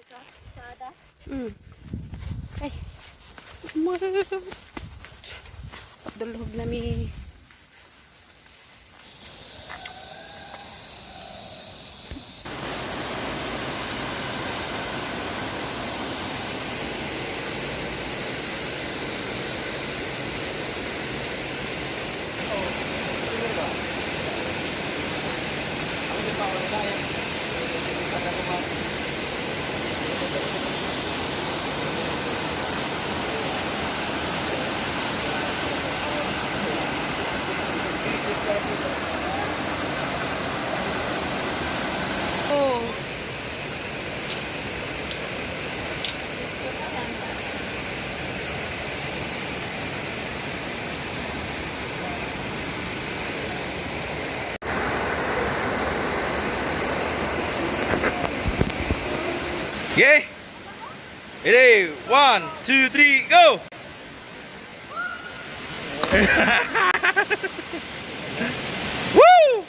Ay. Pagdulhog na mi. Oh. Okay. Ready, 1, 2, 3, go! Woo!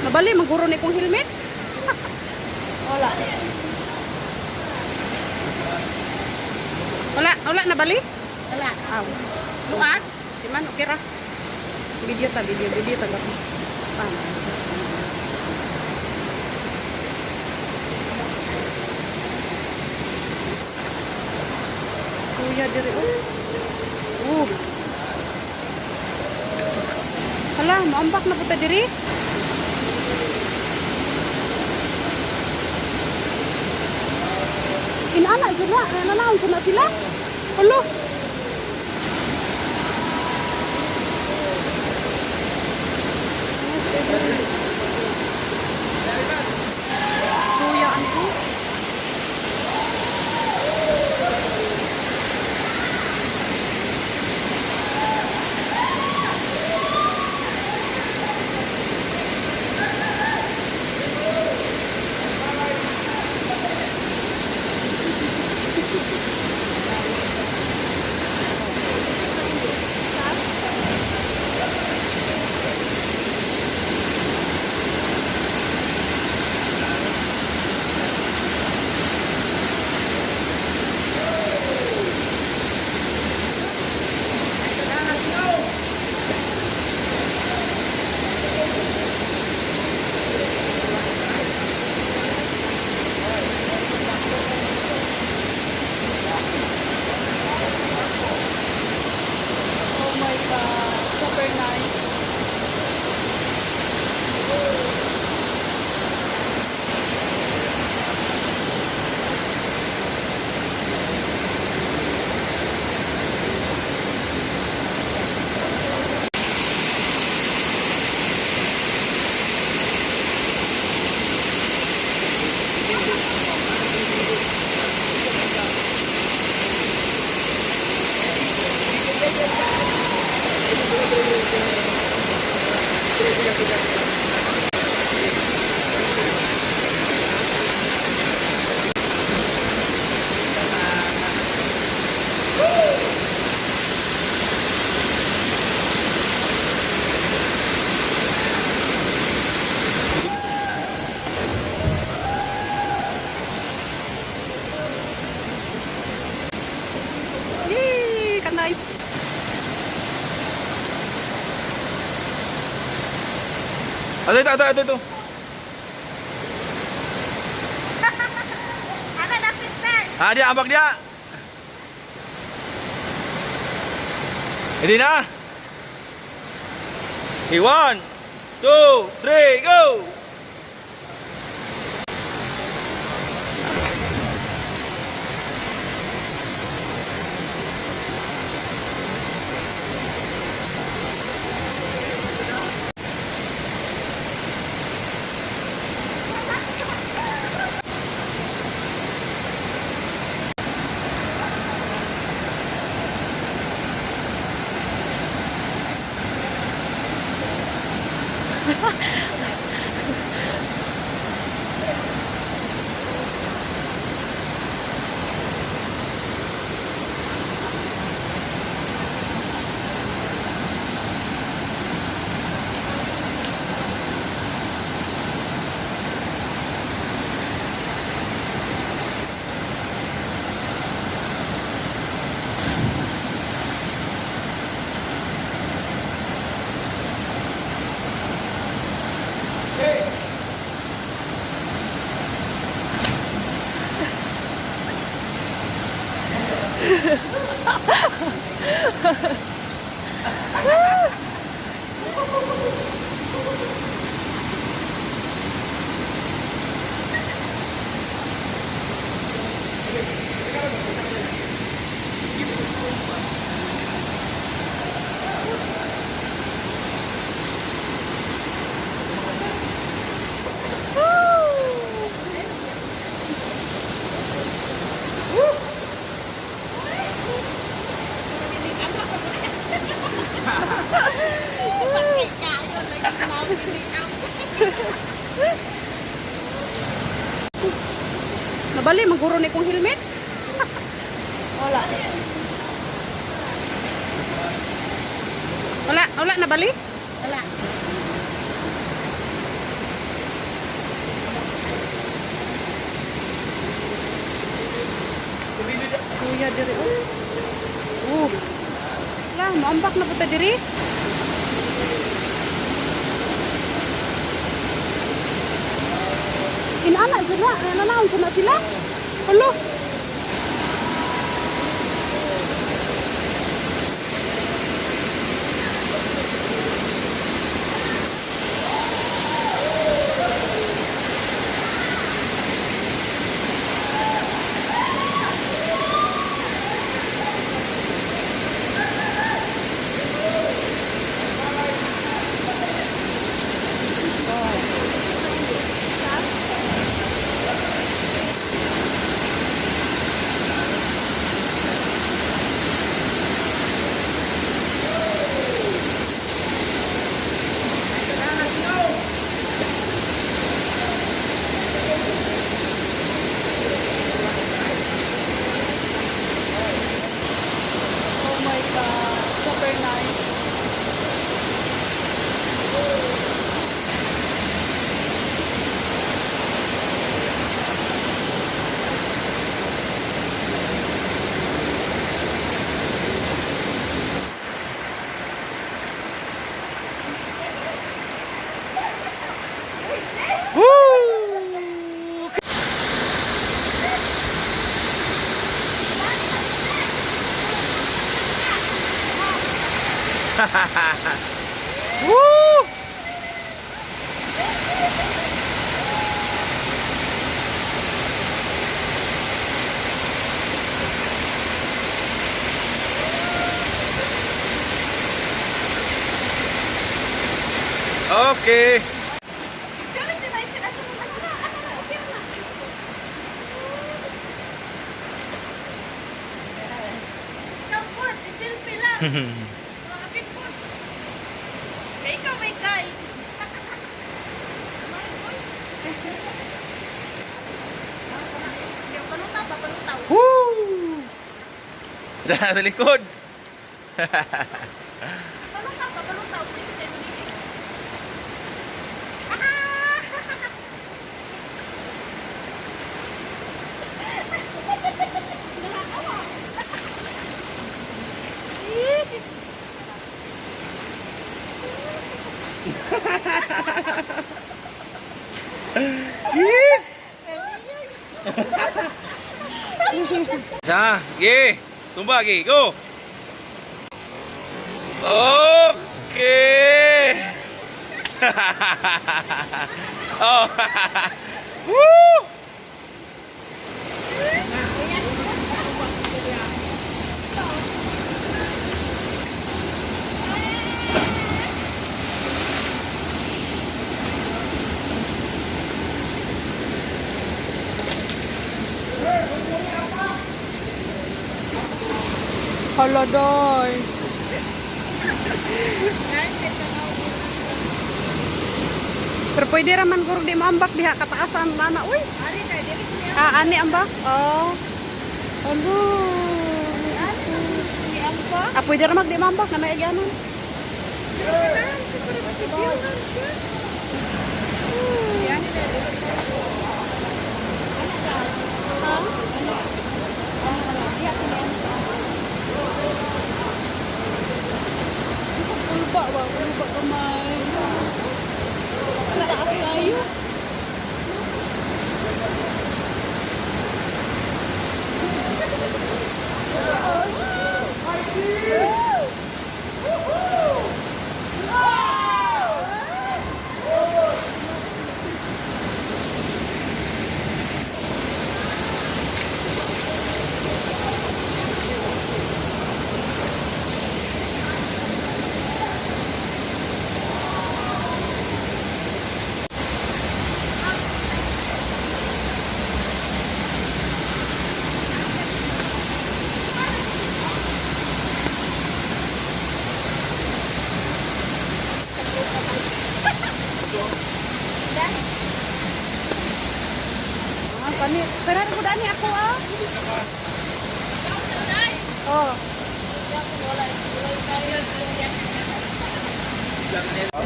Nabali, maguro ni kong helmet. Wala. Wala nabali? Wala. Aw. Luag? Di man, okay ra. Video ta. Kuya diri. Hala, maambak na puta diri. Inana jud na, nananaon jud na sila. Hello. Kuya ano? Super nice. Yay! Ka-nice! Ito. Ano na pinsan? Dia, ambak dia. Ready na? Okay, 1, 2, 3, go! Nabali, maguro ni kong helmet. Wala. Wala, nabali? Wala. Kuya diri. Lah, maambak na puta diri. Inaana sila, nananaon sila. Hello. Woo! Okay. Woo! Dah nasa likod. Sa, gi. Tumba gi, go. Okay. Oh. Woo! Hala doy. Pero pwede raman guro di maambak diha kataasan lana. Uy. Ani ambak. Oh. Halo. Pwede raman di maambak na may ganon. Lupa kamay. Taas tayo. Puso.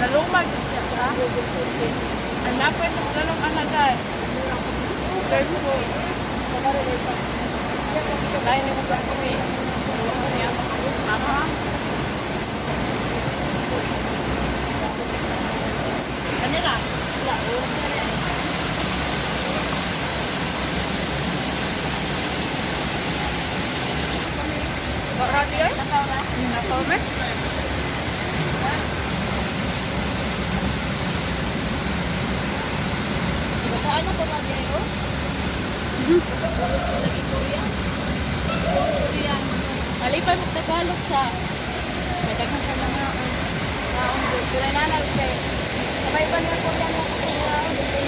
Nalumag siya ka? Hanapin mo lalong anagay. Serve food. Kaya ni mo ba kami? Ano? Kanila? Wala. Rati ay? Nakaw ba? Ano ko ba dito? Lagi Korea. Korea. Alipay mo Tagalog sa. May dagang sa mga taong doon. Sila nanal kay. Sabay pa niya Korea na Korea.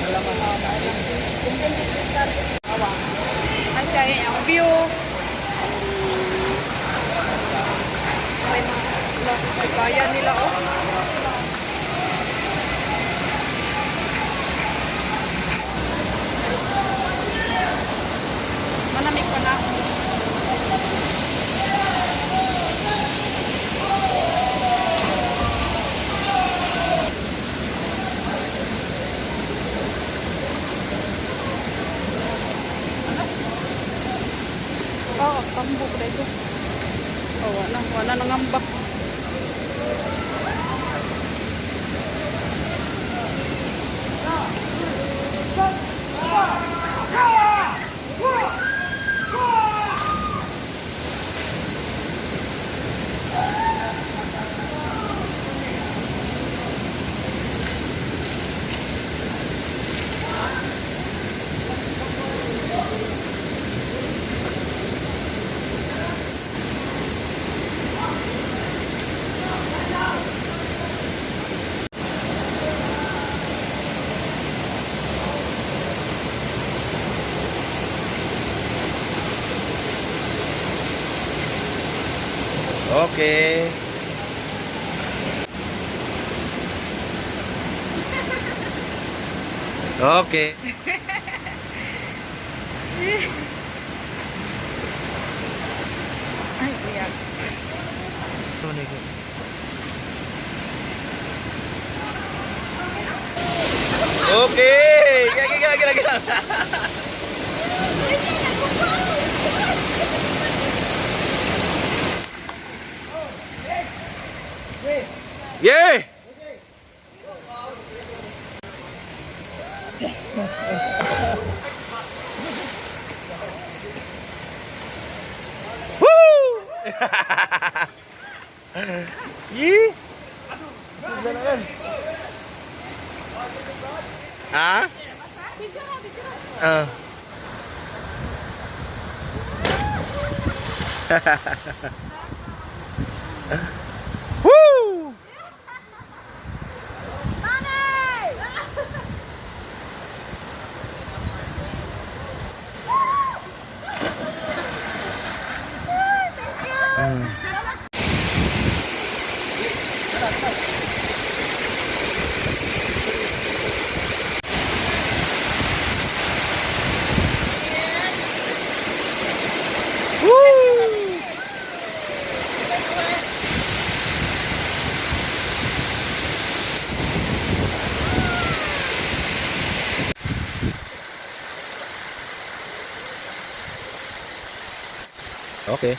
Wala pa tao. Hindi dito sa awa. Ang siya ang view. May mga bayan nila oh. Manamig pa na ako. Oh, tambok dito. Oh, wala nang ambak. Okay. Okay. Ay, iyak. Okay. Gila. Yeah. Woo! Yee. Ah? Woo! Okay.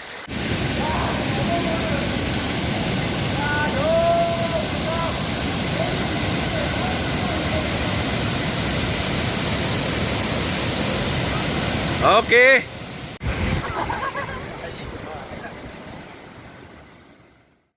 Okay.